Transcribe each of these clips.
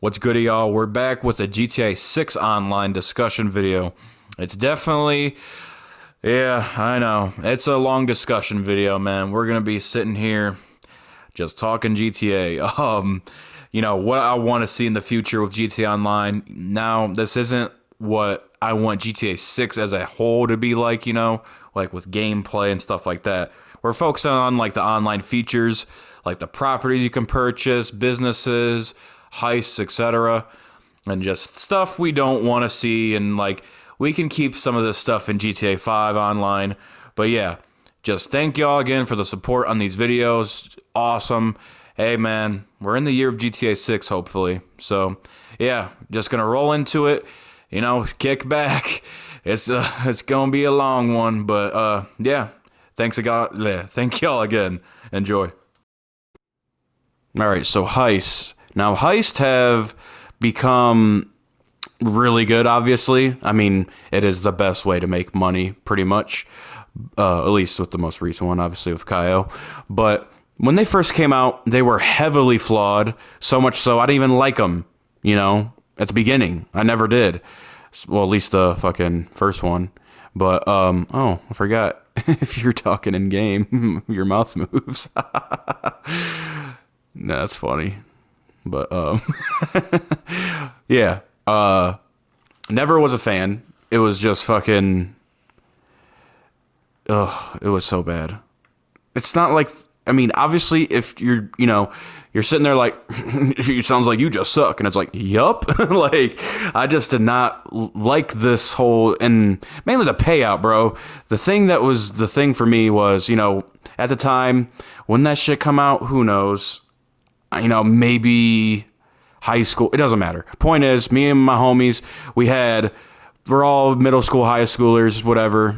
What's good, y'all? We're back with a GTA 6 online discussion video. It's definitely, yeah, I know. It's a long discussion video, man. We're going to be sitting here just talking GTA. What I want to see in the future with GTA Online. Now, this isn't what I want GTA 6 as a whole to be like, like with gameplay and stuff like that. We're focusing on like the online features, like the properties you can purchase, businesses, heists, etc., and just stuff we don't want to see. And like we can keep some of this stuff in GTA 5 online. But yeah, just thank y'all again for the support on these videos. Awesome. Hey man, we're in the year of GTA 6 hopefully. So yeah, just gonna roll into it. Kick back. It's gonna be a long one, but yeah. Thanks again. Yeah, thank y'all again. Enjoy. All right, so heists. Now heists have become really good. Obviously, I mean it is the best way to make money, pretty much. At least with the most recent one, obviously with Kaio. But when they first came out, they were heavily flawed. So much so I didn't even like them. At the beginning, I never did. Well, at least the fucking first one. But oh, I forgot. If you're talking in game, your mouth moves. Nah, that's funny. But yeah. Never was a fan. It was just fucking it was so bad. It's not like, I mean, obviously if you're sitting there like it sounds like you just suck, and it's like, yup. Like I just did not like this whole, and mainly the payout, bro. The thing that was the thing for me was, at the time when that shit come out, who knows, maybe high school, it doesn't matter. Point is, me and my homies, we're all middle school, high schoolers, whatever.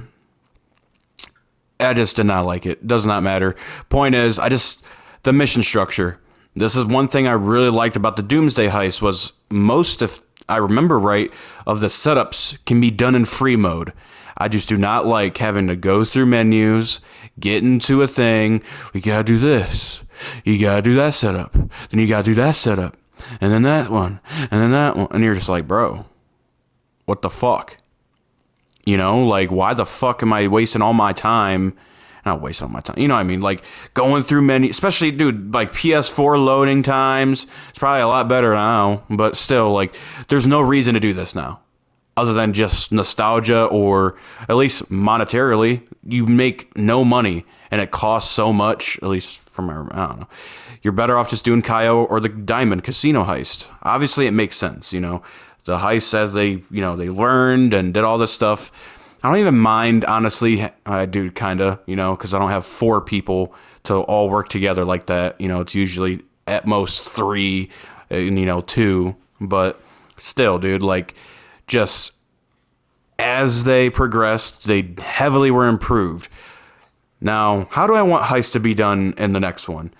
I just did not like it. Does not matter. Point is, the mission structure. This is one thing I really liked about the Doomsday Heist was most, if I remember right, of the setups can be done in free mode. I just do not like having to go through menus, get into a thing. We gotta do this. You gotta do that setup. Then you gotta do that setup. And then that one. And then that one. And you're just like, bro, what the fuck? Like, why the fuck am I wasting all my time? Not wasting all my time. You know what I mean? Like, going through many, especially, dude, like PS4 loading times. It's probably a lot better now, but still, like, there's no reason to do this now. Other than just nostalgia, or at least monetarily. You make no money, and it costs so much, at least from my, I don't know. You're better off just doing Kaio or the Diamond Casino Heist. Obviously, it makes sense, The heist, as they learned and did all this stuff. I don't even mind, honestly. I do kind of, because I don't have 4 people to all work together like that. It's usually at most 3, and 2. But still, dude, like, just as they progressed, they heavily were improved. Now, how do I want heist to be done in the next one?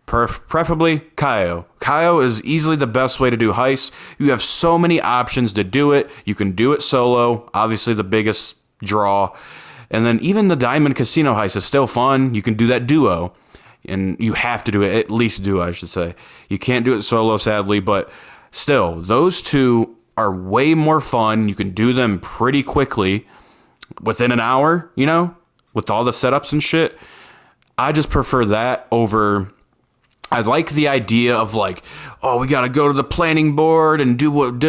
Preferably Kaio. Kaio is easily the best way to do heists. You have so many options to do it. You can do it solo, obviously the biggest draw. And then even the Diamond Casino Heist is still fun. You can do that duo. And you have to do it, at least duo, I should say. You can't do it solo, sadly, but still, those two are way more fun. You can do them pretty quickly, within an hour, with all the setups and shit. I just prefer that over... I like the idea of like, oh, we got to go to the planning board and do what,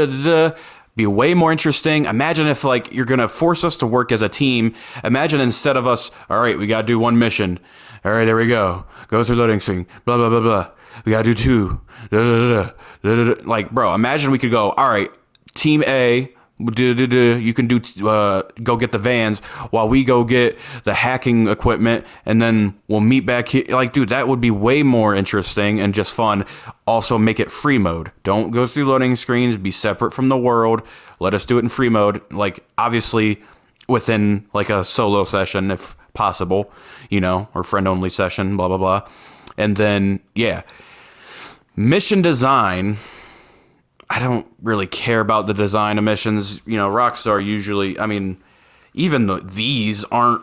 be way more interesting. Imagine if like you're going to force us to work as a team. Imagine instead of us, all right, we got to do one mission. All right, there we go. Go through loading screen, blah, blah, blah, blah. We got to do 2. Like, bro, imagine we could go, all right, team A, you can do go get the vans while we go get the hacking equipment, and then we'll meet back here. Like, dude, that would be way more interesting and just fun. Also, make it free mode. Don't go through loading screens. Be separate from the world. Let us do it in free mode. Like, obviously within like a solo session if possible, or friend only session, blah blah blah. And then yeah, mission design, I don't really care about the design of missions. Rockstar usually, I mean, even though these aren't,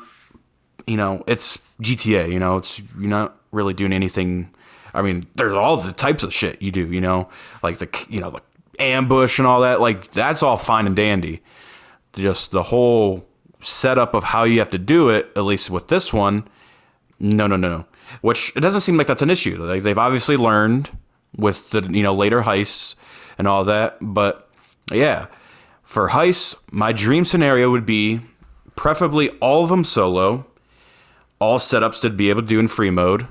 it's GTA, you're not really doing anything I mean, there's all the types of shit you do, like the ambush and all that. Like that's all fine and dandy. Just the whole setup of how you have to do it, at least with this one, no, no, no. Which it doesn't seem like that's an issue. Like they've obviously learned with the later heists and all that. But yeah, for heists, my dream scenario would be preferably all of them solo, all setups to be able to do in free mode.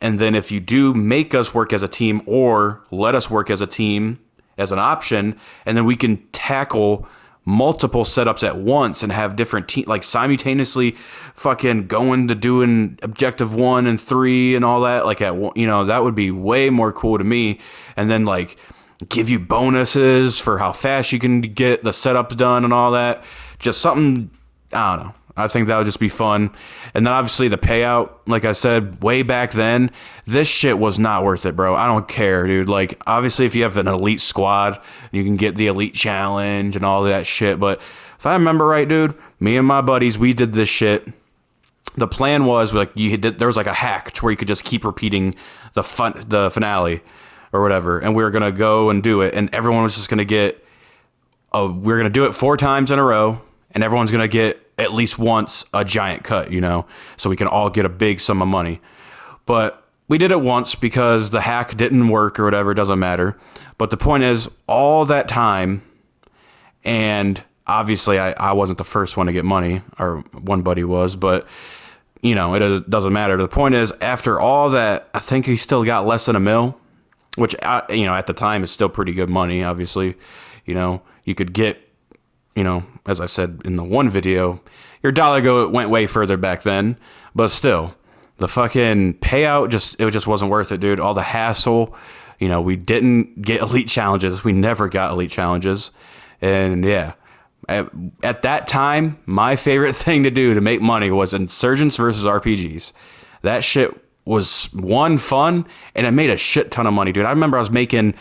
And then if you do make us work as a team or let us work as a team as an option, and then we can tackle multiple setups at once and have different team like simultaneously fucking going to doing objective 1 and 3 and all that, like that would be way more cool to me. And then like give you bonuses for how fast you can get the setups done and all that. Just something, I don't know. I think that would just be fun. And then obviously the payout, like I said, way back then, this shit was not worth it, bro. I don't care, dude. Like, obviously if you have an elite squad, you can get the elite challenge and all that shit. But if I remember right, dude, me and my buddies, we did this shit. The plan was like there was like a hack to where you could just keep repeating the finale or whatever. And we were going to go and do it. And everyone was just going to get, we were going to do it 4 times in a row. And everyone's going to get at least once a giant cut, so we can all get a big sum of money. But we did it once because the hack didn't work or whatever, it doesn't matter. But the point is, all that time, and obviously I wasn't the first one to get money, or one buddy was, but, it doesn't matter. The point is, after all that, I think he still got less than $1 million, which, at the time is still pretty good money, obviously. You could get, as I said in the one video, your dollar went way further back then, but still, the fucking payout it just wasn't worth it, dude. All the hassle, we didn't get elite challenges. We never got elite challenges. And yeah, at that time, my favorite thing to do to make money was Insurgents versus RPGs. That shit was fun, and it made a shit ton of money, dude. I remember I was making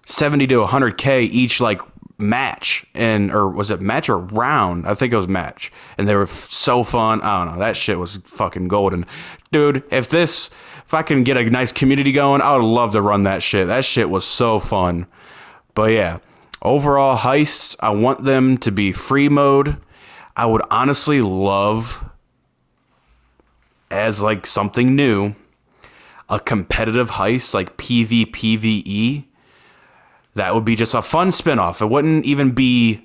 70 to 100K each, like, match, or was it match or round? I think it was match, and they were so fun. I don't know, that shit was fucking golden, dude. If I can get a nice community going, I would love to run that shit. That shit was so fun. But yeah, overall heists, I want them to be free mode. I would honestly love, as like something new, a competitive heist like PvPvE. That would be just a fun spinoff. It wouldn't even be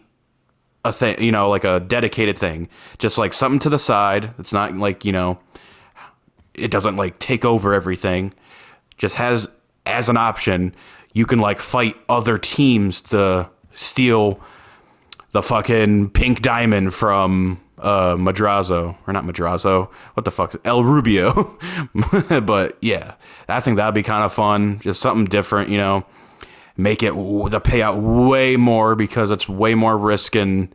a thing, like a dedicated thing. Just like something to the side. It's not like, it doesn't like take over everything. Just has as an option, you can like fight other teams to steal the fucking pink diamond from Madrazo. Or not Madrazo. What the fuck's El Rubio. But yeah, I think that'd be kind of fun. Just something different, Make it the payout way more because it's way more risk and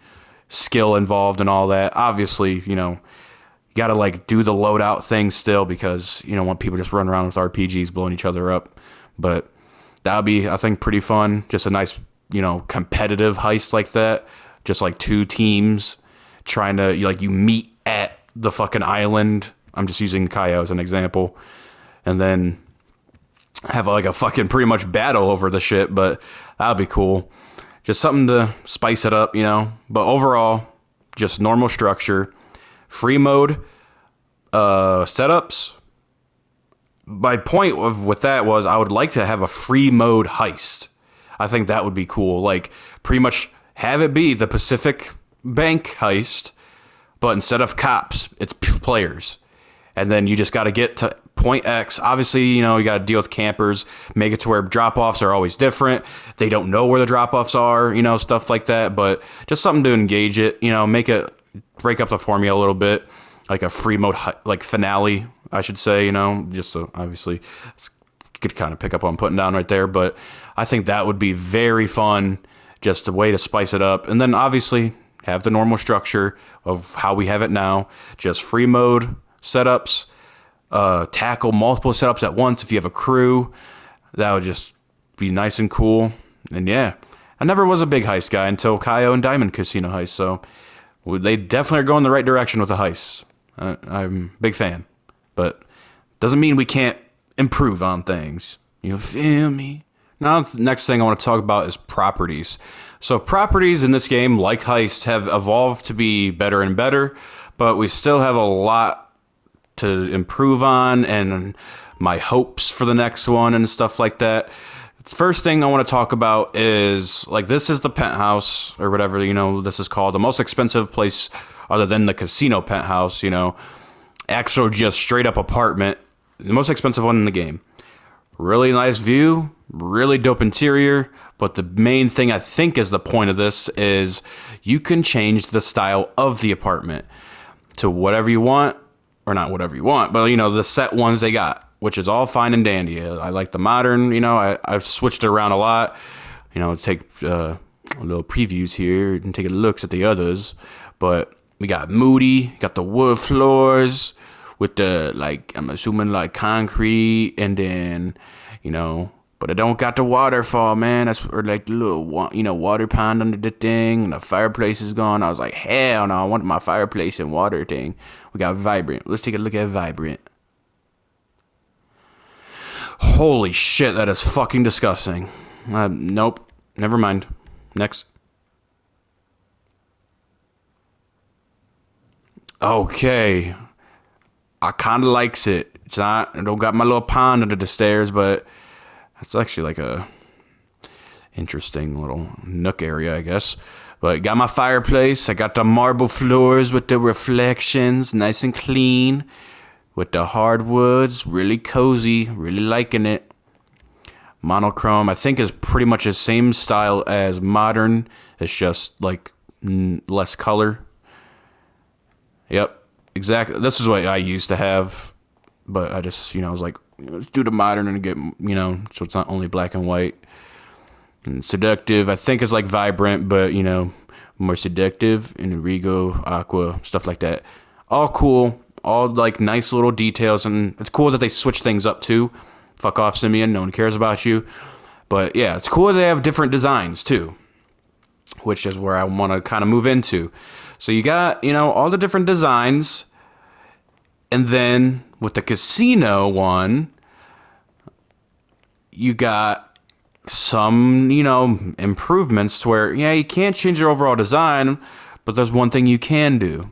skill involved and all that. Obviously, you got to like do the loadout thing still because you don't want people just running around with RPGs blowing each other up. But that would be, I think, pretty fun. Just a nice, competitive heist like that. Just like 2 teams trying to, you meet at the fucking island. I'm just using Kaio as an example. And then have like a fucking pretty much battle over the shit, but that'd be cool. Just something to spice it up, But overall, just normal structure, free mode, setups. My point with that was I would like to have a free mode heist. I think that would be cool. Like pretty much have it be the Pacific Bank heist, but instead of cops, it's players. And then you just got to get to point X. Obviously, you got to deal with campers, make it to where drop-offs are always different. They don't know where the drop-offs are, stuff like that. But just something to engage it, break up the formula a little bit, like a free mode, like finale, I should say, just so obviously you could kind of pick up what I'm putting down right there. But I think that would be very fun, just a way to spice it up. And then obviously have the normal structure of how we have it now, just free mode setups, tackle multiple setups at once. If you have a crew, that would just be nice and cool. And yeah, I never was a big heist guy until Kaio and Diamond Casino Heist, so they definitely are going the right direction with the heists. I'm a big fan, but doesn't mean we can't improve on things. You feel me? Now, the next thing I want to talk about is properties. So, properties in this game, like Heist, have evolved to be better and better, but we still have a lot to improve on, and my hopes for the next one and stuff like that. First thing I want to talk about is, like, this is the penthouse, or whatever, this is called. The most expensive place other than the casino penthouse, actual just straight up apartment. The most expensive one in the game. Really nice view, really dope interior, but the main thing I think is the point of this is you can change the style of the apartment to whatever you want, or not whatever you want, but the set ones they got, which is all fine and dandy. I like the modern, I've switched it around a lot, take a little previews here and take a looks at the others, but we got moody, got the wood floors, with the, like, I'm assuming like concrete, and then, but it don't got the waterfall, man. That's, or like the little, water pond under the thing, and the fireplace is gone. I was like, hell no, I want my fireplace and water thing. We got Vibrant. Let's take a look at Vibrant. Holy shit, that is fucking disgusting. Nope, never mind. Next. Okay. I kind of likes it. It's not, I don't got my little pond under the stairs, but that's actually like a interesting little nook area, I guess. But got my fireplace. I got the marble floors with the reflections, nice and clean, with the hardwoods, really cozy, really liking it. Monochrome, I think, is pretty much the same style as modern. It's just like less color. Yep. Exactly. This is what I used to have, but I just, I was like, let's do the modern and get, so it's not only black and white. And seductive, I think, is like Vibrant, but, more seductive. And Rego, Aqua, stuff like that. All cool. All, like, nice little details. And it's cool that they switch things up, too. Fuck off, Simeon. No one cares about you. But, yeah, it's cool that they have different designs, too, which is where I want to kind of move into. So you got, all the different designs, and then with the casino one, you got some, improvements to where, you can't change your overall design, but there's one thing you can do.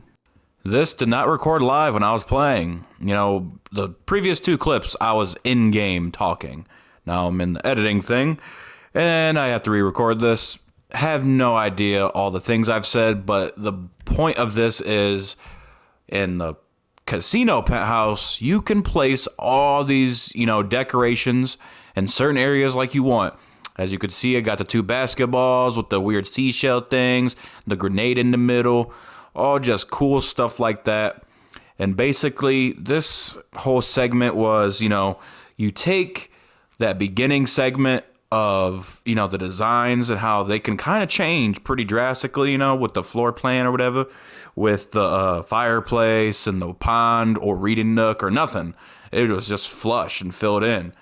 This did not record live when I was playing. The previous 2 clips, I was in-game talking. Now I'm in the editing thing, and I have to re-record this. Have no idea all the things I've said, but the point of this is, in the casino penthouse, you can place all these, decorations in certain areas like you want. As you could see, I got the 2 basketballs with the weird seashell things, the grenade in the middle, all just cool stuff like that. And basically, this whole segment was, you take that beginning segment of, the designs and how they can kind of change pretty drastically, with the floor plan or whatever, with the fireplace and the pond or reading nook or nothing. It was just flush and filled in.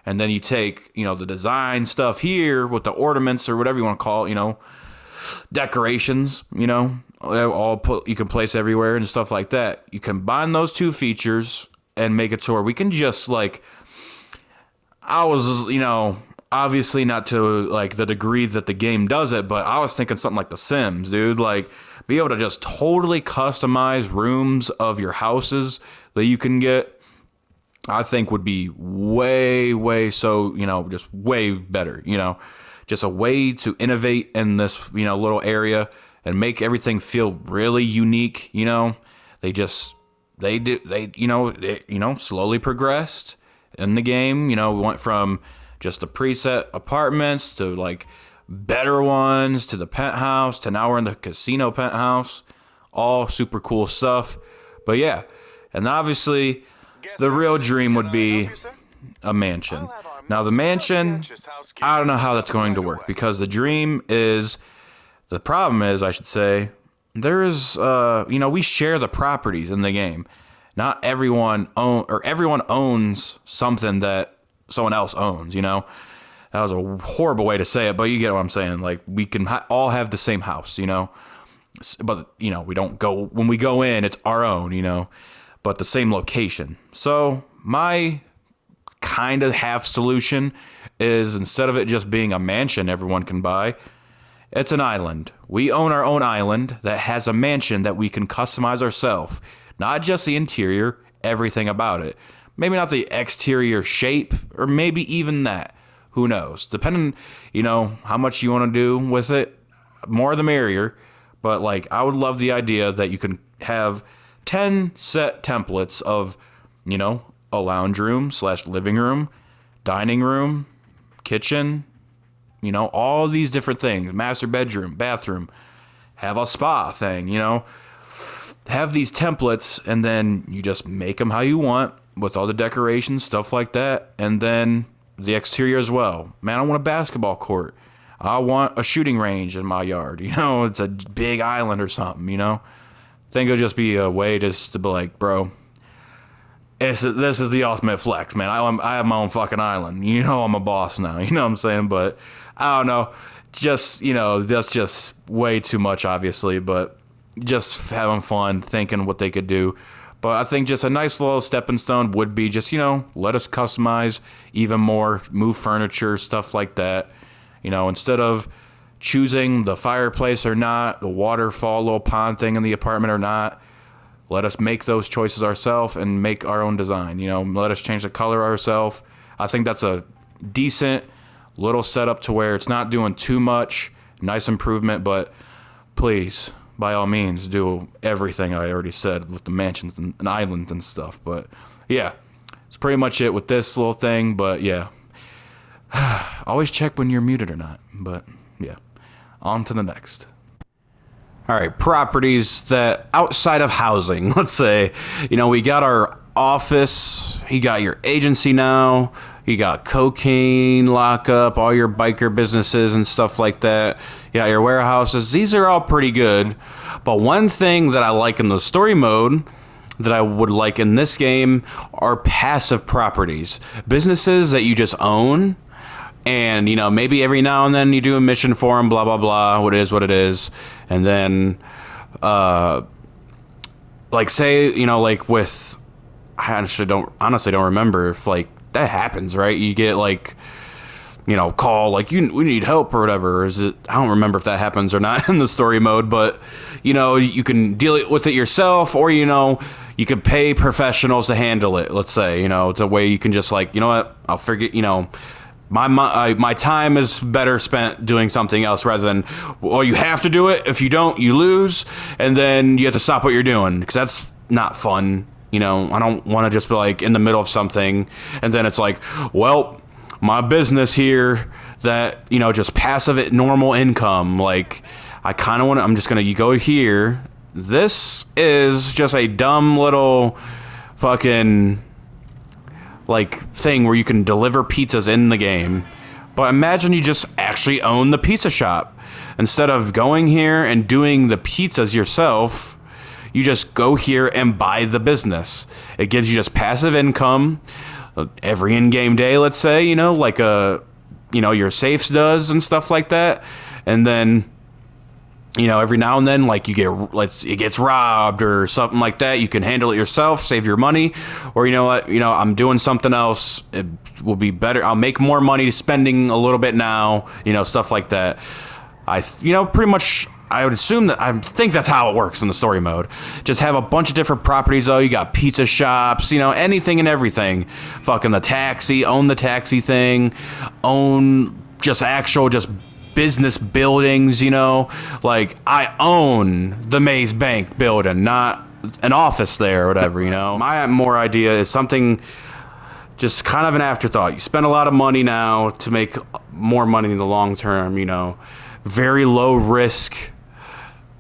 And then you take, the design stuff here with the ornaments or whatever you want to call it, decorations, all you can place everywhere and stuff like that. You combine those 2 features and make it to where we can just, like, I was, obviously not to, like, the degree that the game does it, but I was thinking something like The Sims, dude. Like, be able to just totally customize rooms of your houses that you can get, I think would be way, way so, just way better, Just a way to innovate in this, little area and make everything feel really unique, They slowly progressed in the game. We went from just the preset apartments to, like, better ones to the penthouse to now we're in the casino penthouse. All super cool stuff. But yeah, and obviously the real dream would be a mansion. Now the mansion, I don't know how that's going to work, because the problem is, I should say, there is, we share the properties in the game. Not everyone everyone owns something that someone else owns, That was a horrible way to say it, but you get what I'm saying. Like, we can all have the same house, But, we don't go, when we go in, it's our own, but the same location. So my kind of half solution is instead of it just being a mansion everyone can buy, it's an island. We own our own island that has a mansion that we can customize ourselves. Not just the interior, everything about it. Maybe not the exterior shape, or maybe even that. Who knows? Depending, how much you want to do with it, more the merrier. But, like, I would love the idea that you can have 10 set templates of, a lounge room / living room, dining room, kitchen, all these different things, master bedroom, bathroom, have a spa thing, have these templates, and then you just make them how you want with all the decorations, stuff like that, and then the exterior as well. Man, I want a basketball court. I want a shooting range in my yard, it's a big island or something, I think it'll just be a way just to be like, bro, this is the ultimate flex, man. I have my own fucking island. I'm a boss now. You know what I'm saying? But I don't know. Just, that's just way too much, obviously. But just having fun, thinking what they could do. But I think just a nice little stepping stone would be just, let us customize even more, move furniture, stuff like that. Instead of choosing the fireplace or not, the waterfall little pond thing in the apartment or not, let us make those choices ourselves and make our own design. Let us change the color ourselves. I think that's a decent little setup to where it's not doing too much. Nice improvement, but please, by all means, do everything I already said with the mansions and islands and stuff. But yeah, it's pretty much it with this little thing. But yeah, always check when you're muted or not. But yeah, on to the next. All right, properties that outside of housing, let's say, we got our office, you got your agency now, you got cocaine lockup, all your biker businesses and stuff like that, you got your warehouses. These are all pretty good, but one thing that I like in the story mode that I would like in this game are passive properties, businesses that you just own. And, maybe every now and then you do a mission for them, blah, blah, blah, what it is. And then, say, with, I honestly don't remember if, that happens, right? You get, call, we need help or whatever. Or is it, I don't remember if that happens or not in the story mode, but, you can deal with it yourself, or, you can pay professionals to handle it, let's say, it's a way you can just, what, I'll forget, my time is better spent doing something else rather than, you have to do it. If you don't, you lose, and then you have to stop what you're doing, because that's not fun. I don't want to just be in the middle of something, and then it's my business here that, just passive normal income. I kind of want to, I'm just going to go here. This is just a dumb little fucking thing where you can deliver pizzas in the game. But imagine you just actually own the pizza shop. Instead of going here and doing the pizzas yourself, you just go here and buy the business. It gives you just passive income every in-game day, let's say, your safes does and stuff like that. And then, every now and then, it gets robbed or something like that. You can handle it yourself, save your money, or I'm doing something else. It will be better. I'll make more money spending a little bit now, stuff like that. Pretty much, I would assume that, I think that's how it works in the story mode. Just have a bunch of different properties, though. You got pizza shops, anything and everything. Fucking the taxi, own the taxi thing, own just business buildings, I own the Maze Bank building, not an office there or whatever, My more idea is something just kind of an afterthought. You spend a lot of money now to make more money in the long term, very low risk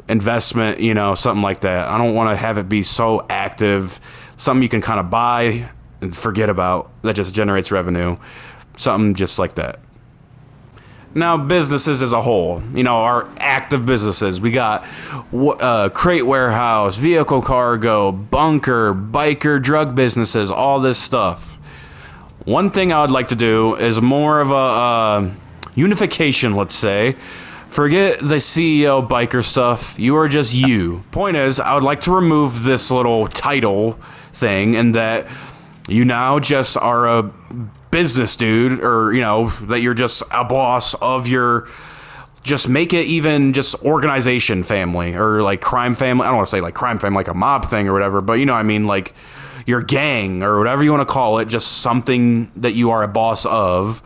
investment, something like that. I don't want to have it be so active, something you can kind of buy and forget about that just generates revenue, something just like that. Now, businesses as a whole, our active businesses. We got crate warehouse, vehicle cargo, bunker, biker, drug businesses, all this stuff. One thing I would like to do is more of a unification, let's say. Forget the CEO biker stuff. You are just you. Point is, I would like to remove this little title thing, and that You now just are a business dude, or, you know, that you're just a boss of your, just make it even just organization family, or like crime family. I don't want to say like crime family, like a mob thing or whatever, but you know what I mean, like your gang or whatever you want to call it, just something that you are a boss of.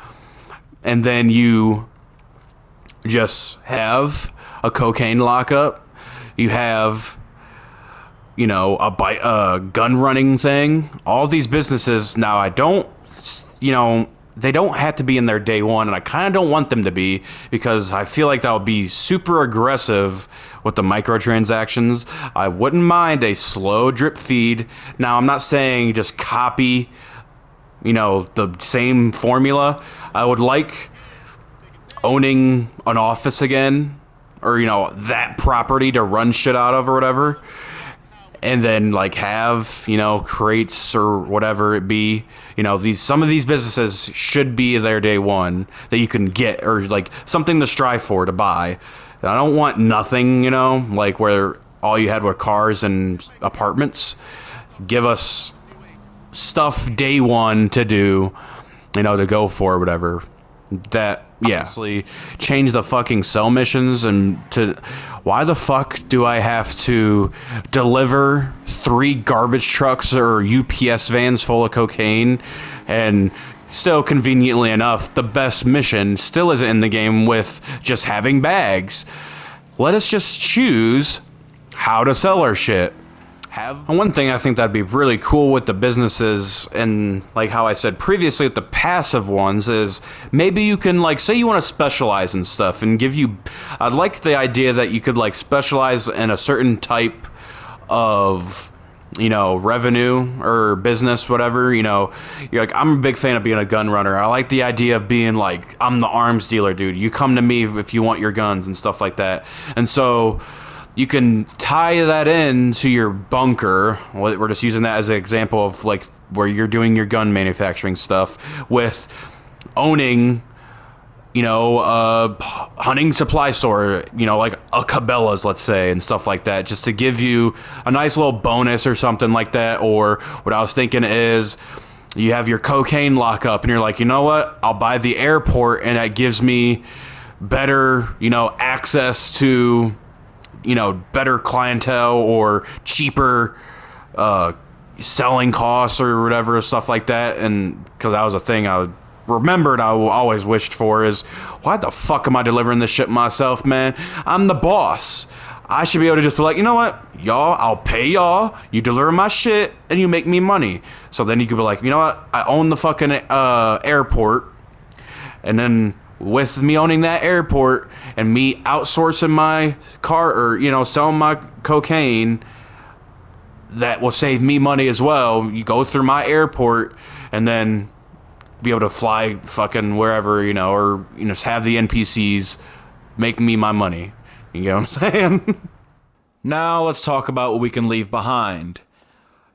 And then you just have a cocaine lockup. You have, you know, a gun running thing. All these businesses now, you know, they don't have to be in there day one, and I kind of don't want them to be, because I feel like that would be super aggressive with the microtransactions. I wouldn't mind a slow drip feed. Now, I'm not saying just copy, you know, the same formula. I would like owning an office again, or, you know, that property to run shit out of or whatever. And then like have, you know, crates or whatever it be, you know, some of these businesses should be there day one that you can get, or like something to strive for to buy. I don't want nothing, you know, like where all you had were cars and apartments. Give us stuff day one to do, you know, to go for whatever. That, yeah, honestly, change the fucking cell missions. And to, why the fuck do I have to deliver 3 garbage trucks or UPS vans full of cocaine? And still, conveniently enough, the best mission still isn't in the game with just having bags. Let us just choose how to sell our shit. And one thing I think that'd be really cool with the businesses, and like how I said previously with the passive ones, is maybe you can, like, say you want to specialize in stuff and give you, I'd like the idea that you could like specialize in a certain type of, you know, revenue or business, whatever, you know. You're like, I'm a big fan of being a gun runner. I like the idea of being like, I'm the arms dealer, dude. You come to me if you want your guns and stuff like that. And so you can tie that in to your bunker. We're just using that as an example of like where you're doing your gun manufacturing stuff, with owning, you know, a hunting supply store, you know, like a Cabela's, let's say, and stuff like that, just to give you a nice little bonus or something like that. Or what I was thinking is, you have your cocaine lockup and you're like, you know what, I'll buy the airport, and that gives me better, you know, access to, you know, better clientele or cheaper selling costs or whatever, stuff like that. And because that was a thing I remembered I always wished for, is why the fuck am I delivering this shit myself, man? I'm the boss. I should be able to just be like, you know what, y'all, I'll pay y'all, you deliver my shit, and you make me money. So then you could be like, you know what, I own the fucking airport, and then with me owning that airport and me outsourcing my car, or, you know, selling my cocaine, that will save me money as well. You go through my airport and then be able to fly fucking wherever, you know, or, you know, just have the NPCs make me my money. You get what I'm saying? Now let's talk about what we can leave behind.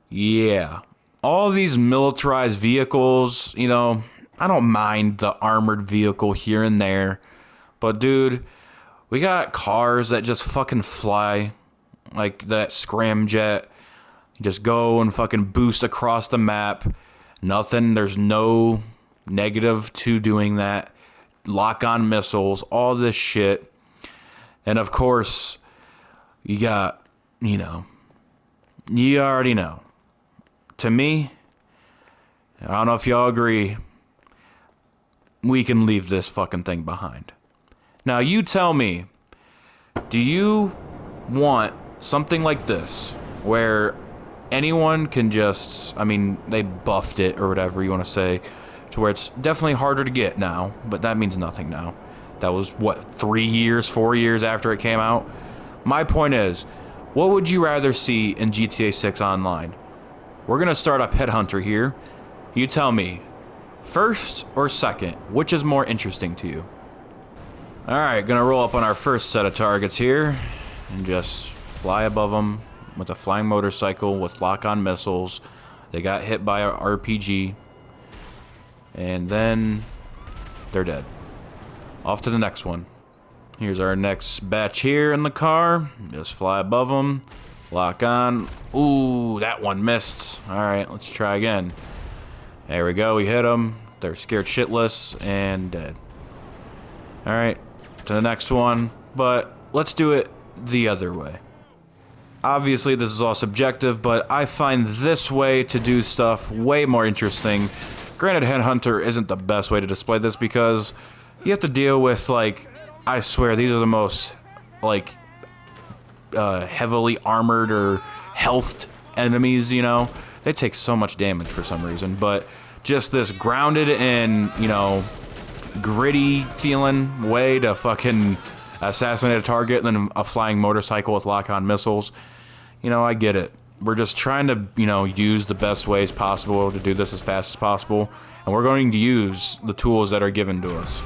Yeah, all these militarized vehicles, you know, I don't mind the armored vehicle here and there, but dude, we got cars that just fucking fly, like that scramjet. You just go and fucking boost across the map. Nothing, there's no negative to doing that. Lock on missiles, all this shit. And of course, you got, you know, you already know. To me, I don't know if y'all agree, we can leave this fucking thing behind. Now, you tell me, do you want something like this, where anyone can just, I mean, they buffed it or whatever you want to say, to where it's definitely harder to get now, but that means nothing now. That was, what, 3 years, 4 years after it came out? My point is, what would you rather see in GTA 6 Online? We're going to start up Headhunter here. You tell me, first or second, which is more interesting to you? Alright, gonna roll up on our first set of targets here and just fly above them with a flying motorcycle with lock-on missiles. They got hit by an RPG, and then they're dead. Off to the next one. Here's our next batch here in the car. Just fly above them, lock on. Ooh, that one missed. Alright, let's try again. There we go, we hit them. They're scared shitless and dead. Alright, to the next one, but let's do it the other way. Obviously, this is all subjective, but I find this way to do stuff way more interesting. Granted, Headhunter isn't the best way to display this because you have to deal with, like, I swear, these are the most, like, heavily armored or healthed enemies, you know? They take so much damage for some reason, but just this grounded and, you know, gritty feeling way to fucking assassinate a target and then a flying motorcycle with lock-on missiles. You know, I get it. We're just trying to, you know, use the best ways possible to do this as fast as possible, and we're going to use the tools that are given to us.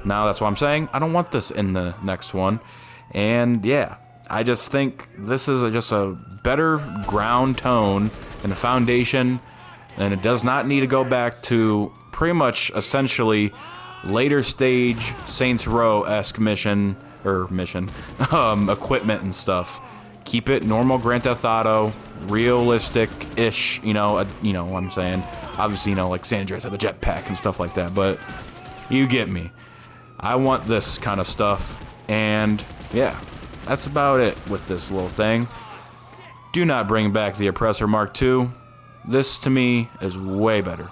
Now, that's what I'm saying. I don't want this in the next one, and yeah, I just think this is just a better ground tone and a foundation, and it does not need to go back to pretty much essentially later stage Saints Row-esque mission equipment and stuff. Keep it normal Grand Theft Auto, realistic-ish, you know what I'm saying. Obviously, you know, like San Andreas had the jetpack and stuff like that, but you get me. I want this kind of stuff, and yeah, that's about it with this little thing. Do not bring back the Oppressor Mark II. This, to me, is way better.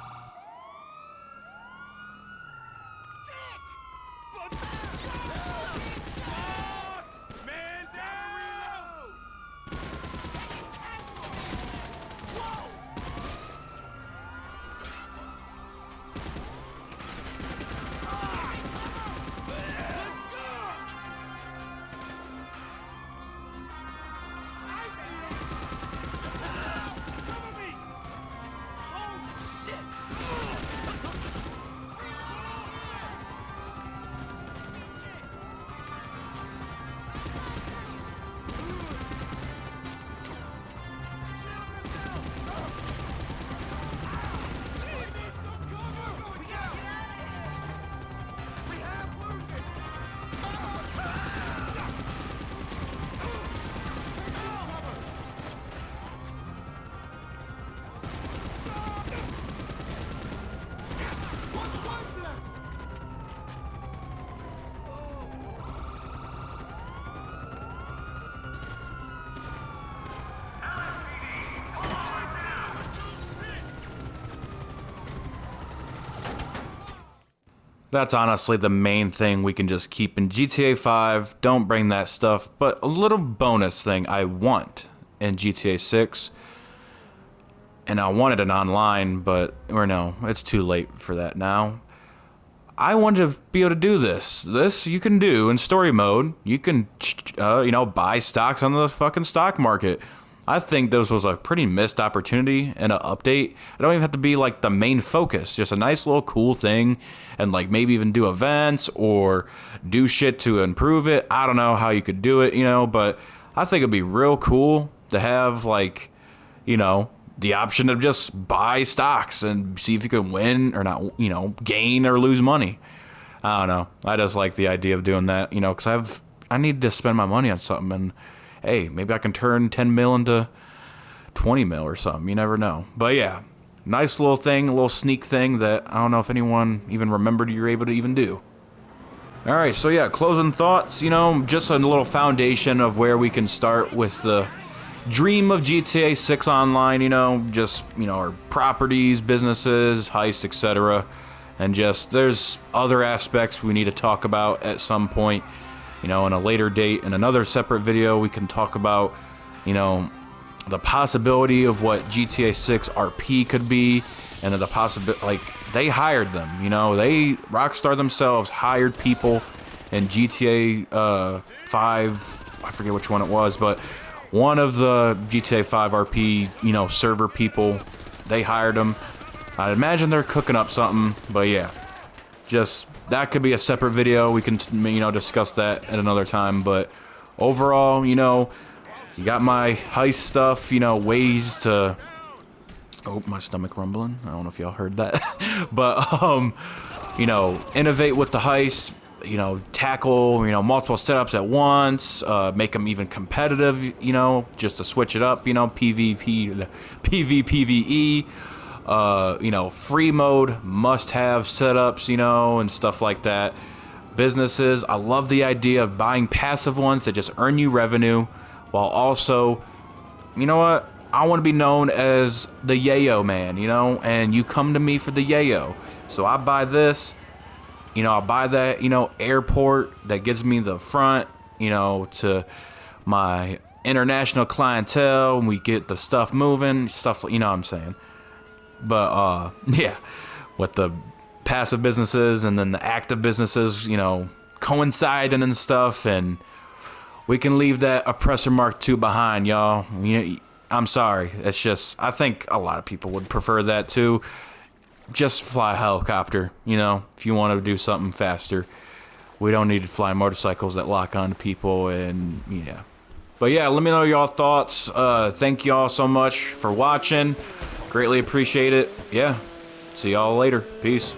That's honestly the main thing we can just keep in GTA 5. Don't bring that stuff. But a little bonus thing I want in GTA 6. And I wanted it online, or no, it's too late for that now. I want to be able to do this. This you can do in story mode. You can, you know, buy stocks on the fucking stock market. I think this was a pretty missed opportunity and an update. I don't even have to be like the main focus. Just a nice little cool thing, and like maybe even do events or do shit to improve it. I don't know how you could do it, you know, but I think it'd be real cool to have, like, you know, the option of just buy stocks and see if you can win or not, you know, gain or lose money. I don't know. I just like the idea of doing that, you know, because I need to spend my money on something, and hey, maybe I can turn 10 mil into 20 mil or something. You never know. But yeah, nice little thing, a little sneak thing that I don't know if anyone even remembered you're able to even do. All right, so yeah, closing thoughts, you know, just a little foundation of where we can start with the dream of GTA 6 Online, you know, just, you know, our properties, businesses, Heist, etc. And just, there's other aspects we need to talk about at some point. You know, in a later date, in another separate video, we can talk about, you know, the possibility of what GTA 6 RP could be, and the possibility, like, they hired them, you know, Rockstar themselves hired people in GTA 5, I forget which one it was, but one of the GTA 5 RP, you know, server people, they hired them. I'd imagine they're cooking up something, but yeah, just, that could be a separate video. We can, you know, discuss that at another time. But overall, you know, you got my Heist stuff, you know, ways to... Oh, my stomach rumbling. I don't know if y'all heard that. But, you know, innovate with the Heist, you know, tackle, you know, multiple setups at once, make them even competitive, you know, just to switch it up, you know, PvP, PvPvE. you know, free mode, must-have setups, you know, and stuff like that. Businesses, I love the idea of buying passive ones that just earn you revenue, while also, you know what, I want to be known as the yayo man, you know, and you come to me for the yayo. So I buy this, you know, I buy that, you know, airport that gives me the front, you know, to my international clientele, and we get the stuff moving, stuff, you know what I'm saying. But yeah, with the passive businesses and then the active businesses, you know, coinciding and stuff, and we can leave that oppressor Mark II behind, y'all. I'm sorry. It's just, I think a lot of people would prefer that too. Just fly a helicopter, you know, if you want to do something faster. We don't need to fly motorcycles that lock onto people, and yeah. But yeah, let me know y'all thoughts. Thank y'all so much for watching. Greatly appreciate it. Yeah. See y'all later. Peace.